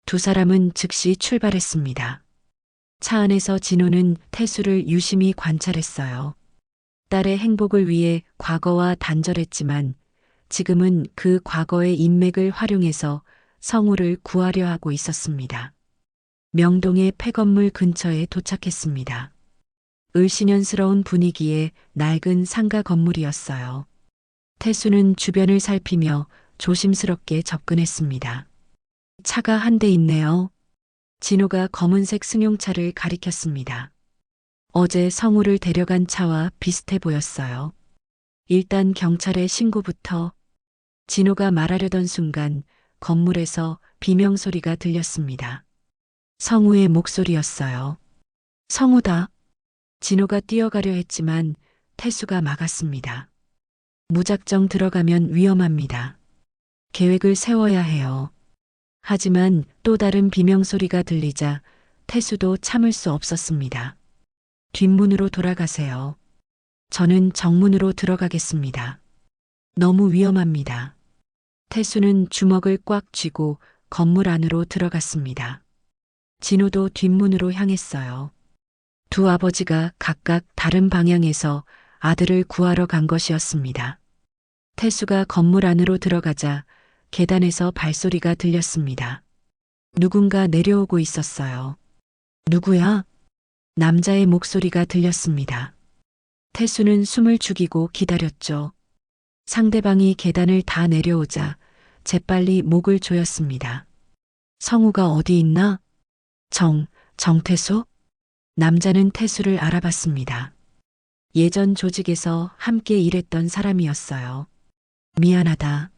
두 사람은 즉시 출발했습니다. 차 안에서 진호는 태수를 유심히 관찰했어요. 딸의 행복을 위해 과거와 단절했지만 지금은 그 과거의 인맥을 활용해서 성우를 구하려 하고 있었습니다. 명동의 폐건물 근처에 도착했습니다. 을씨년스러운 분위기의 낡은 상가 건물이었어요. 태수는 주변을 살피며 조심스럽게 접근했습니다. 차가 한 대 있네요. 진호가 검은색 승용차를 가리켰습니다. 어제 성우를 데려간 차와 비슷해 보였어요. 일단 경찰에 신고부터. 진호가 말하려던 순간 건물에서 비명소리가 들렸습니다. 성우의 목소리였어요. 성우다. 진호가 뛰어가려 했지만 태수가 막았습니다. 무작정 들어가면 위험합니다. 계획을 세워야 해요. 하지만 또 다른 비명소리가 들리자 태수도 참을 수 없었습니다. 뒷문으로 돌아가세요. 저는 정문으로 들어가겠습니다. 너무 위험합니다. 태수는 주먹을 꽉 쥐고 건물 안으로 들어갔습니다. 진호도 뒷문으로 향했어요. 두 아버지가 각각 다른 방향에서 아들을 구하러 간 것이었습니다. 태수가 건물 안으로 들어가자 계단에서 발소리가 들렸습니다. 누군가 내려오고 있었어요. 누구야? 남자의 목소리가 들렸습니다. 태수는 숨을 죽이고 기다렸죠. 상대방이 계단을 다 내려오자 재빨리 목을 조였습니다. 성우가 어디 있나? 정태수? 남자는 태수를 알아봤습니다. 예전 조직에서 함께 일했던 사람이었어요. 미안하다.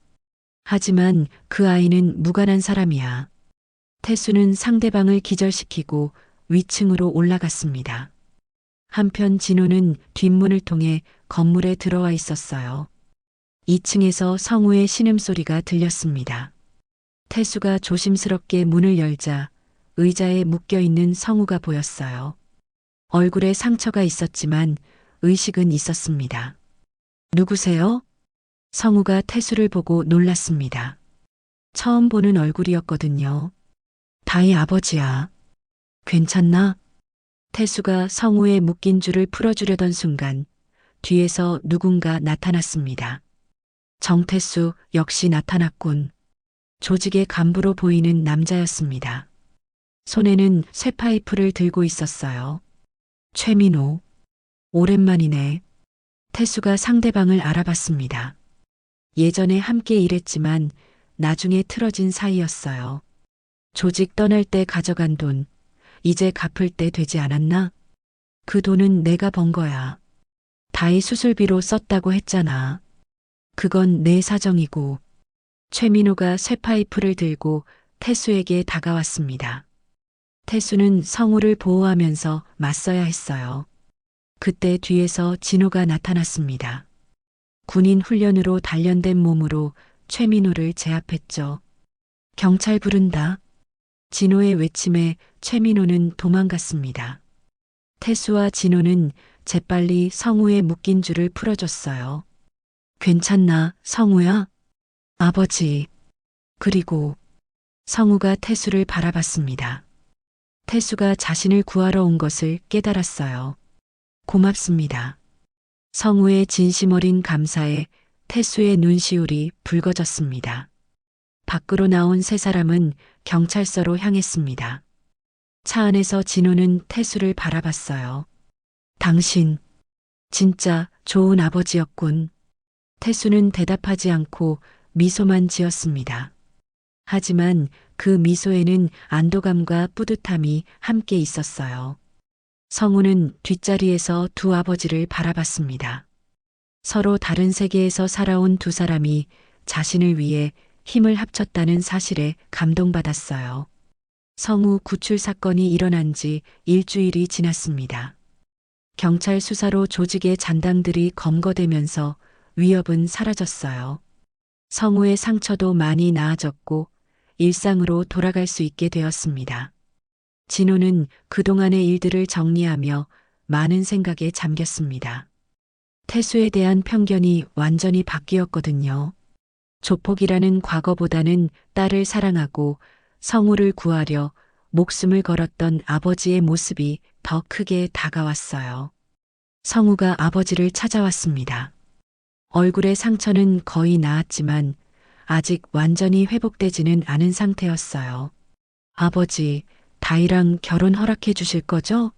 하지만 그 아이는 무관한 사람이야. 태수는 상대방을 기절시키고 위층으로 올라갔습니다. 한편 진호는 뒷문을 통해 건물에 들어와 있었어요. 2층에서 성우의 신음소리가 들렸습니다. 태수가 조심스럽게 문을 열자 의자에 묶여있는 성우가 보였어요. 얼굴에 상처가 있었지만 의식은 있었습니다. 누구세요? 성우가 태수를 보고 놀랐습니다. 처음 보는 얼굴이었거든요. 다희 아버지야. 괜찮나? 태수가 성우의 묶인 줄을 풀어주려던 순간 뒤에서 누군가 나타났습니다. 정태수 역시 나타났군. 조직의 간부로 보이는 남자였습니다. 손에는 쇠파이프를 들고 있었어요. 최민호. 오랜만이네. 태수가 상대방을 알아봤습니다. 예전에 함께 일했지만 나중에 틀어진 사이였어요. 조직 떠날 때 가져간 돈, 이제 갚을 때 되지 않았나? 그 돈은 내가 번 거야. 다이 수술비로 썼다고 했잖아. 그건 내 사정이고. 최민호가 쇠파이프를 들고 태수에게 다가왔습니다. 태수는 성우를 보호하면서 맞서야 했어요. 그때 뒤에서 진호가 나타났습니다. 군인 훈련으로 단련된 몸으로 최민호를 제압했죠. 경찰 부른다. 진호의 외침에 최민호는 도망갔습니다. 태수와 진호는 재빨리 성우의 묶인 줄을 풀어줬어요. 괜찮나, 성우야? 아버지. 그리고 성우가 태수를 바라봤습니다. 태수가 자신을 구하러 온 것을 깨달았어요. 고맙습니다. 성우의 진심 어린 감사에 태수의 눈시울이 붉어졌습니다. 밖으로 나온 세 사람은 경찰서로 향했습니다. 차 안에서 진호는 태수를 바라봤어요. 당신, 진짜 좋은 아버지였군. 태수는 대답하지 않고 미소만 지었습니다. 하지만 그 미소에는 안도감과 뿌듯함이 함께 있었어요. 성우는 뒷자리에서 두 아버지를 바라봤습니다. 서로 다른 세계에서 살아온 두 사람이 자신을 위해 힘을 합쳤다는 사실에 감동받았어요. 성우 구출 사건이 일어난 지 일주일이 지났습니다. 경찰 수사로 조직의 잔당들이 검거되면서 위협은 사라졌어요. 성우의 상처도 많이 나아졌고 일상으로 돌아갈 수 있게 되었습니다. 진호는 그동안의 일들을 정리하며 많은 생각에 잠겼습니다. 태수에 대한 편견이 완전히 바뀌었거든요. 조폭이라는 과거보다는 딸을 사랑하고 성우를 구하려 목숨을 걸었던 아버지의 모습이 더 크게 다가왔어요. 성우가 아버지를 찾아왔습니다. 얼굴의 상처는 거의 나았지만 아직 완전히 회복되지는 않은 상태였어요. 아버지, 다희랑 결혼 허락해 주실 거죠?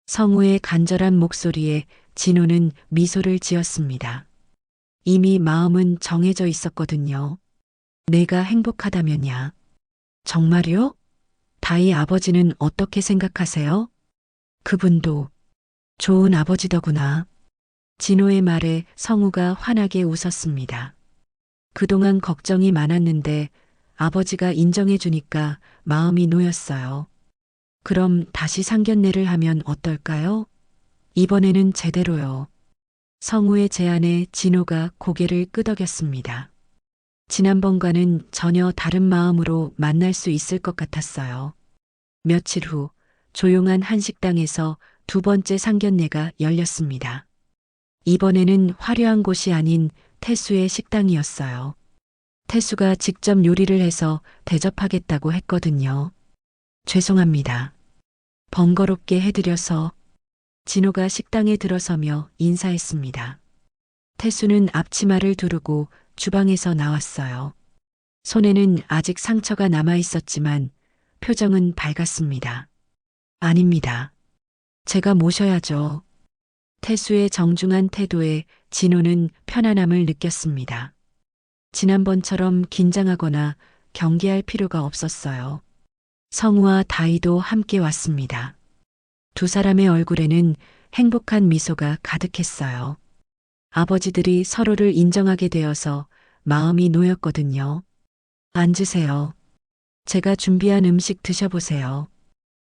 성우의 간절한 목소리에 진호는 미소를 지었습니다. 이미 마음은 정해져 있었거든요. 내가 행복하다면야. 정말요? 다희 아버지는 어떻게 생각하세요? 그분도 좋은 아버지더구나. 진호의 말에 성우가 환하게 웃었습니다. 그동안 걱정이 많았는데 아버지가 인정해 주니까 마음이 놓였어요. 그럼 다시 상견례를 하면 어떨까요? 이번에는 제대로요. 성우의 제안에 진호가 고개를 끄덕였습니다. 지난번과는 전혀 다른 마음으로 만날 수 있을 것 같았어요. 며칠 후 조용한 한식당에서 두 번째 상견례가 열렸습니다. 이번에는 화려한 곳이 아닌 태수의 식당이었어요. 태수가 직접 요리를 해서 대접하겠다고 했거든요. 죄송합니다. 번거롭게 해드려서. 진호가 식당에 들어서며 인사했습니다. 태수는 앞치마를 두르고 주방에서 나왔어요. 손에는 아직 상처가 남아 있었지만 표정은 밝았습니다. 아닙니다. 제가 모셔야죠. 태수의 정중한 태도에 진호는 편안함을 느꼈습니다. 지난번처럼 긴장하거나 경계할 필요가 없었어요. 성우와 다희도 함께 왔습니다. 두 사람의 얼굴에는 행복한 미소가 가득했어요. 아버지들이 서로를 인정하게 되어서 마음이 놓였거든요. 앉으세요. 제가 준비한 음식 드셔보세요.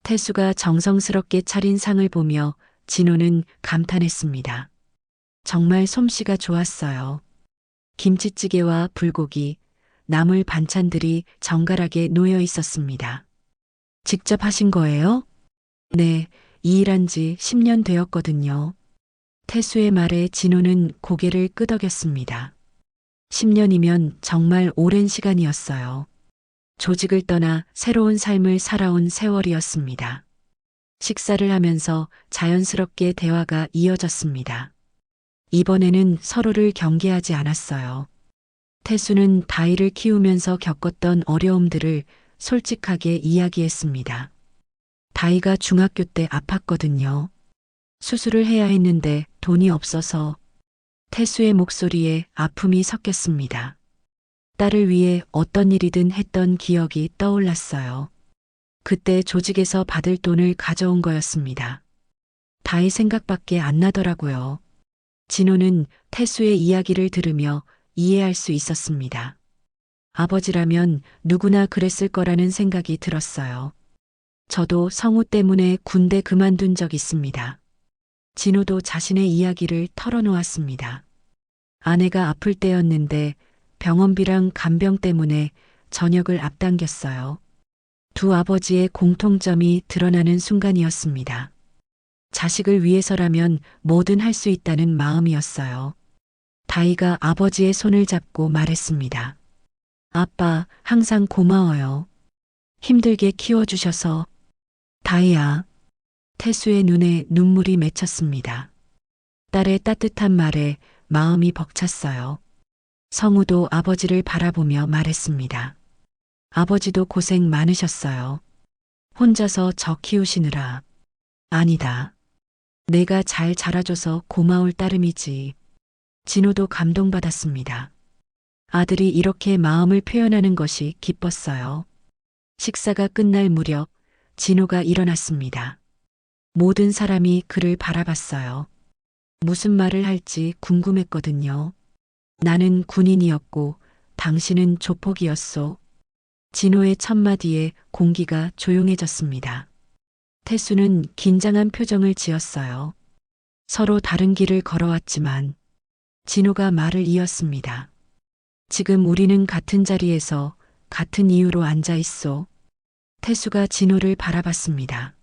태수가 정성스럽게 차린 상을 보며 진호는 감탄했습니다. 정말 솜씨가 좋았어요. 김치찌개와 불고기, 나물 반찬들이 정갈하게 놓여 있었습니다. 직접 하신 거예요? 네, 이 일한 지 10년 되었거든요. 태수의 말에 진호는 고개를 끄덕였습니다. 10년이면 정말 오랜 시간이었어요. 조직을 떠나 새로운 삶을 살아온 세월이었습니다. 식사를 하면서 자연스럽게 대화가 이어졌습니다. 이번에는 서로를 경계하지 않았어요. 태수는 다희를 키우면서 겪었던 어려움들을 솔직하게 이야기했습니다. 다희가 중학교 때 아팠거든요. 수술을 해야 했는데 돈이 없어서. 태수의 목소리에 아픔이 섞였습니다. 딸을 위해 어떤 일이든 했던 기억이 떠올랐어요. 그때 조직에서 받을 돈을 가져온 거였습니다. 다희 생각밖에 안 나더라고요. 진호는 태수의 이야기를 들으며 이해할 수 있었습니다. 아버지라면 누구나 그랬을 거라는 생각이 들었어요. 저도 성우 때문에 군대 그만둔 적 있습니다. 진호도 자신의 이야기를 털어놓았습니다. 아내가 아플 때였는데 병원비랑 간병 때문에 저녁을 앞당겼어요. 두 아버지의 공통점이 드러나는 순간이었습니다. 자식을 위해서라면 뭐든 할 수 있다는 마음이었어요. 다희가 아버지의 손을 잡고 말했습니다. 아빠, 항상 고마워요. 힘들게 키워주셔서. 다희야. 태수의 눈에 눈물이 맺혔습니다. 딸의 따뜻한 말에 마음이 벅찼어요. 성우도 아버지를 바라보며 말했습니다. 아버지도 고생 많으셨어요. 혼자서 저 키우시느라. 아니다. 내가 잘 자라줘서 고마울 따름이지. 진호도 감동받았습니다. 아들이 이렇게 마음을 표현하는 것이 기뻤어요. 식사가 끝날 무렵 진호가 일어났습니다. 모든 사람이 그를 바라봤어요. 무슨 말을 할지 궁금했거든요. 나는 군인이었고 당신은 조폭이었소. 진호의 첫마디에 공기가 조용해졌습니다. 태수는 긴장한 표정을 지었어요. 서로 다른 길을 걸어왔지만 진호가 말을 이었습니다. 지금 우리는 같은 자리에서 같은 이유로 앉아 있소. 태수가 진호를 바라봤습니다.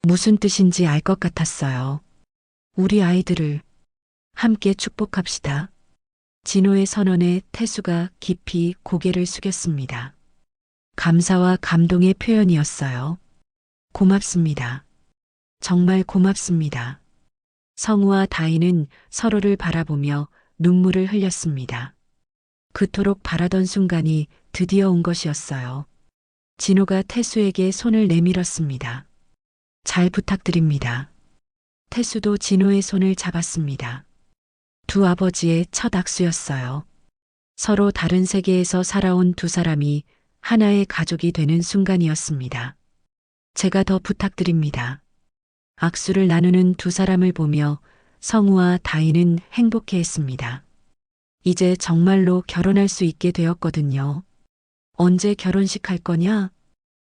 무슨 뜻인지 알 것 같았어요. 우리 아이들을 함께 축복합시다. 진호의 선언에 태수가 깊이 고개를 숙였습니다. 감사와 감동의 표현이었어요. 고맙습니다. 정말 고맙습니다. 성우와 다희는 서로를 바라보며 눈물을 흘렸습니다. 그토록 바라던 순간이 드디어 온 것이었어요. 진호가 태수에게 손을 내밀었습니다. 잘 부탁드립니다. 태수도 진호의 손을 잡았습니다. 두 아버지의 첫 악수였어요. 서로 다른 세계에서 살아온 두 사람이 하나의 가족이 되는 순간이었습니다. 제가 더 부탁드립니다. 악수를 나누는 두 사람을 보며 성우와 다희는 행복해했습니다. 이제 정말로 결혼할 수 있게 되었거든요. 언제 결혼식 할 거냐?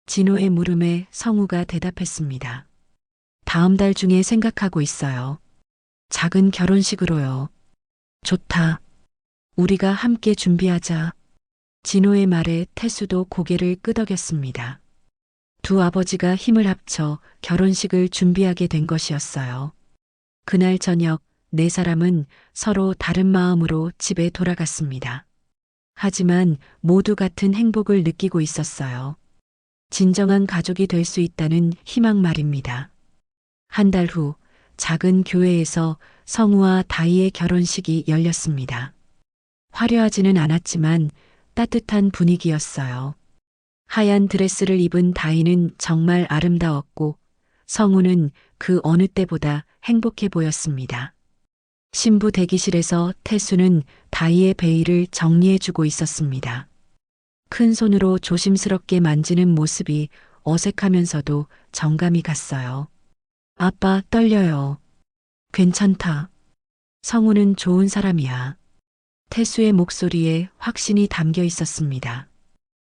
진호의 물음에 성우가 대답했습니다. 다음 달 중에 생각하고 있어요. 작은 결혼식으로요. 좋다. 우리가 함께 준비하자. 진호의 말에 태수도 고개를 끄덕였습니다. 두 아버지가 힘을 합쳐 결혼식을 준비하게 된 것이었어요. 그날 저녁 네 사람은 서로 다른 마음으로 집에 돌아갔습니다. 하지만 모두 같은 행복을 느끼고 있었어요. 진정한 가족이 될 수 있다는 희망 말입니다. 한 달 후 작은 교회에서 성우와 다희의 결혼식이 열렸습니다. 화려하지는 않았지만 따뜻한 분위기였어요. 하얀 드레스를 입은 다희는 정말 아름다웠고 성우는 그 어느 때보다 행복해 보였습니다. 신부 대기실에서 태수는 다희의 베일을 정리해주고 있었습니다. 큰 손으로 조심스럽게 만지는 모습이 어색하면서도 정감이 갔어요. 아빠, 떨려요. 괜찮다. 성우는 좋은 사람이야. 태수의 목소리에 확신이 담겨 있었습니다.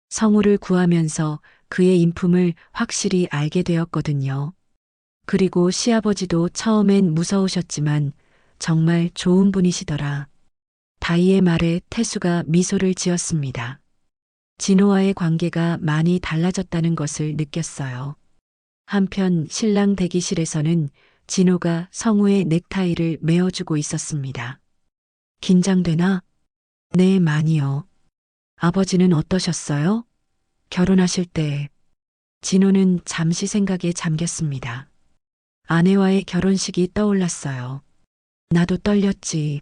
성우를 구하면서 그의 인품을 확실히 알게 되었거든요. 그리고 시아버지도 처음엔 무서우셨지만 정말 좋은 분이시더라. 다희의 말에 태수가 미소를 지었습니다. 진호와의 관계가 많이 달라졌다는 것을 느꼈어요. 한편 신랑 대기실에서는 진호가 성우의 넥타이를 메어주고 있었습니다. 긴장되나? 네, 많이요. 아버지는 어떠셨어요? 결혼하실 때. 진호는 잠시 생각에 잠겼습니다. 아내와의 결혼식이 떠올랐어요. 나도 떨렸지.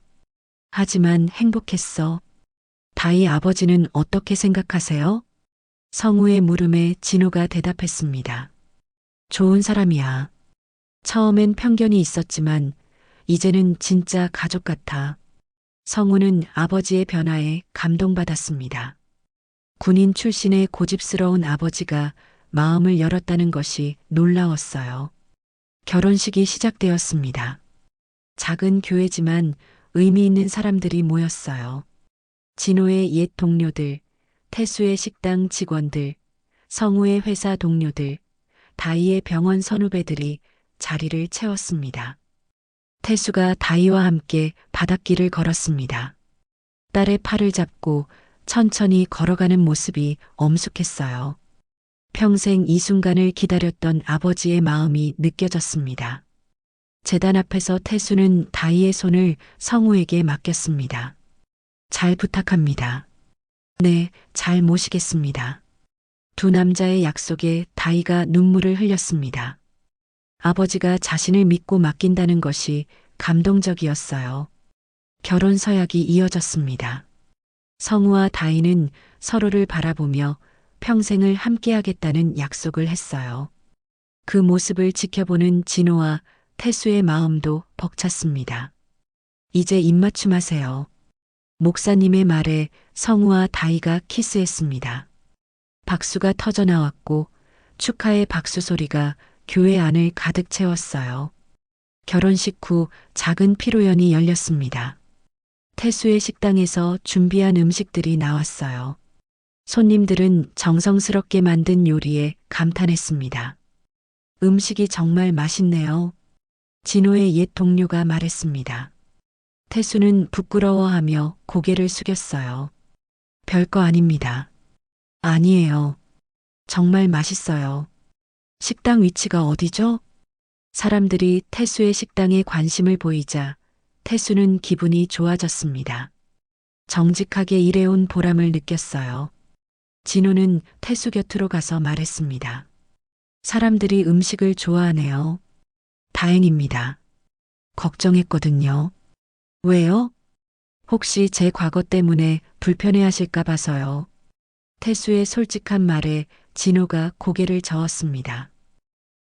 하지만 행복했어. 다희 아버지는 어떻게 생각하세요? 성우의 물음에 진호가 대답했습니다. 좋은 사람이야. 처음엔 편견이 있었지만 이제는 진짜 가족 같아. 성우는 아버지의 변화에 감동받았습니다. 군인 출신의 고집스러운 아버지가 마음을 열었다는 것이 놀라웠어요. 결혼식이 시작되었습니다. 작은 교회지만 의미 있는 사람들이 모였어요. 진호의 옛 동료들, 태수의 식당 직원들, 성우의 회사 동료들, 다희의 병원 선후배들이 자리를 채웠습니다. 태수가 다희와 함께 바닷길을 걸었습니다. 딸의 팔을 잡고 천천히 걸어가는 모습이 엄숙했어요. 평생 이 순간을 기다렸던 아버지의 마음이 느껴졌습니다. 제단 앞에서 태수는 다희의 손을 성우에게 맡겼습니다. 잘 부탁합니다. 네, 잘 모시겠습니다. 두 남자의 약속에 다희가 눈물을 흘렸습니다. 아버지가 자신을 믿고 맡긴다는 것이 감동적이었어요. 결혼 서약이 이어졌습니다. 성우와 다희는 서로를 바라보며 평생을 함께하겠다는 약속을 했어요. 그 모습을 지켜보는 진호와 태수의 마음도 벅찼습니다. 이제 입맞춤하세요. 목사님의 말에 성우와 다희가 키스했습니다. 박수가 터져 나왔고 축하의 박수 소리가 교회 안을 가득 채웠어요. 결혼식 후 작은 피로연이 열렸습니다. 태수의 식당에서 준비한 음식들이 나왔어요. 손님들은 정성스럽게 만든 요리에 감탄했습니다. 음식이 정말 맛있네요. 진호의 옛 동료가 말했습니다. 태수는 부끄러워하며 고개를 숙였어요. 별거 아닙니다. 아니에요. 정말 맛있어요. 식당 위치가 어디죠? 사람들이 태수의 식당에 관심을 보이자 태수는 기분이 좋아졌습니다. 정직하게 일해온 보람을 느꼈어요. 진호는 태수 곁으로 가서 말했습니다. 사람들이 음식을 좋아하네요. 다행입니다. 걱정했거든요. 왜요? 혹시 제 과거 때문에 불편해하실까 봐서요. 태수의 솔직한 말에 진호가 고개를 저었습니다.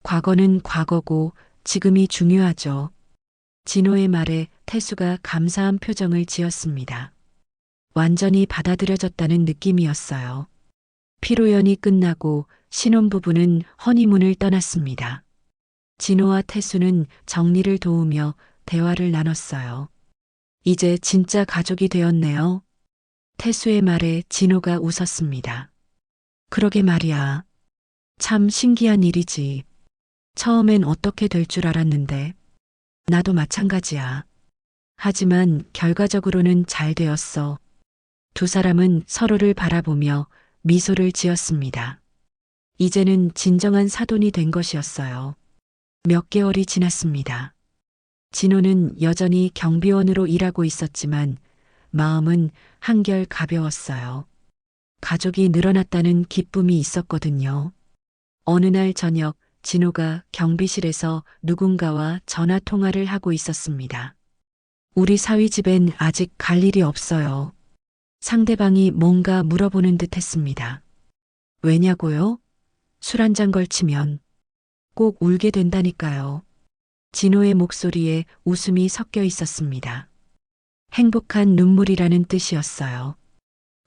과거는 과거고 지금이 중요하죠. 진호의 말에 태수가 감사한 표정을 지었습니다. 완전히 받아들여졌다는 느낌이었어요. 피로연이 끝나고 신혼부부는 허니문을 떠났습니다. 진호와 태수는 정리를 도우며 대화를 나눴어요. 이제 진짜 가족이 되었네요. 태수의 말에 진호가 웃었습니다. 그러게 말이야. 참 신기한 일이지. 처음엔 어떻게 될 줄 알았는데. 나도 마찬가지야. 하지만 결과적으로는 잘 되었어. 두 사람은 서로를 바라보며 미소를 지었습니다. 이제는 진정한 사돈이 된 것이었어요. 몇 개월이 지났습니다. 진호는 여전히 경비원으로 일하고 있었지만 마음은 한결 가벼웠어요. 가족이 늘어났다는 기쁨이 있었거든요. 어느 날 저녁 진호가 경비실에서 누군가와 전화 통화를 하고 있었습니다. 우리 사위 집엔 아직 갈 일이 없어요. 상대방이 뭔가 물어보는 듯 했습니다. 왜냐고요? 술 한 잔 걸치면 꼭 울게 된다니까요. 진호의 목소리에 웃음이 섞여 있었습니다. 행복한 눈물이라는 뜻이었어요.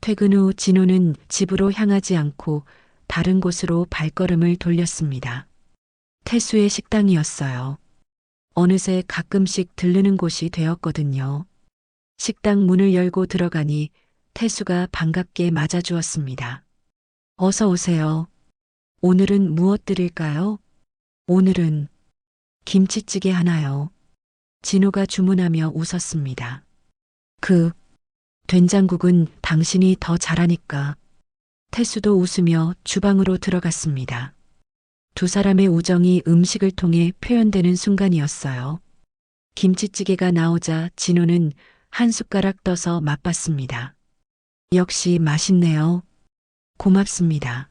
퇴근 후 진호는 집으로 향하지 않고 다른 곳으로 발걸음을 돌렸습니다. 태수의 식당이었어요. 어느새 가끔씩 들르는 곳이 되었거든요. 식당 문을 열고 들어가니 태수가 반갑게 맞아주었습니다. 어서 오세요. 오늘은 무엇 드릴까요? 오늘은 김치찌개 하나요. 진호가 주문하며 웃었습니다. 된장국은 당신이 더 잘하니까. 태수도 웃으며 주방으로 들어갔습니다. 두 사람의 우정이 음식을 통해 표현되는 순간이었어요. 김치찌개가 나오자 진호는 한 숟가락 떠서 맛봤습니다. 역시 맛있네요. 고맙습니다.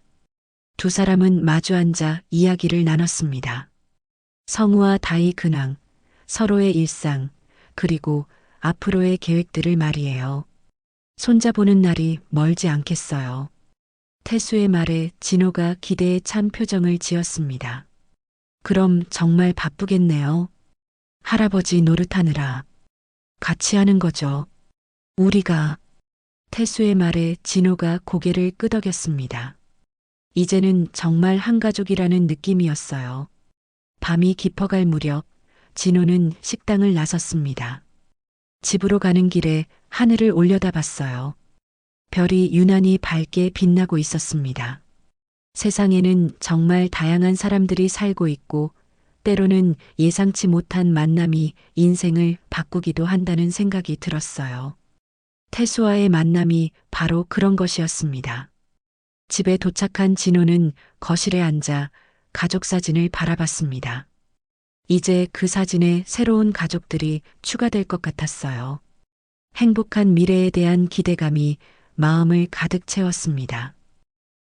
두 사람은 마주 앉아 이야기를 나눴습니다. 성우와 다이 근황, 서로의 일상, 그리고 앞으로의 계획들을 말이에요. 손자보는 날이 멀지 않겠어요. 태수의 말에 진호가 기대에 찬 표정을 지었습니다. 그럼 정말 바쁘겠네요. 할아버지 노릇하느라. 같이 하는 거죠. 우리가. 태수의 말에 진호가 고개를 끄덕였습니다. 이제는 정말 한 가족이라는 느낌이었어요. 밤이 깊어갈 무렵 진호는 식당을 나섰습니다. 집으로 가는 길에 하늘을 올려다봤어요. 별이 유난히 밝게 빛나고 있었습니다. 세상에는 정말 다양한 사람들이 살고 있고 때로는 예상치 못한 만남이 인생을 바꾸기도 한다는 생각이 들었어요. 태수와의 만남이 바로 그런 것이었습니다. 집에 도착한 진호는 거실에 앉아 가족 사진을 바라봤습니다. 이제 그 사진에 새로운 가족들이 추가될 것 같았어요. 행복한 미래에 대한 기대감이 마음을 가득 채웠습니다.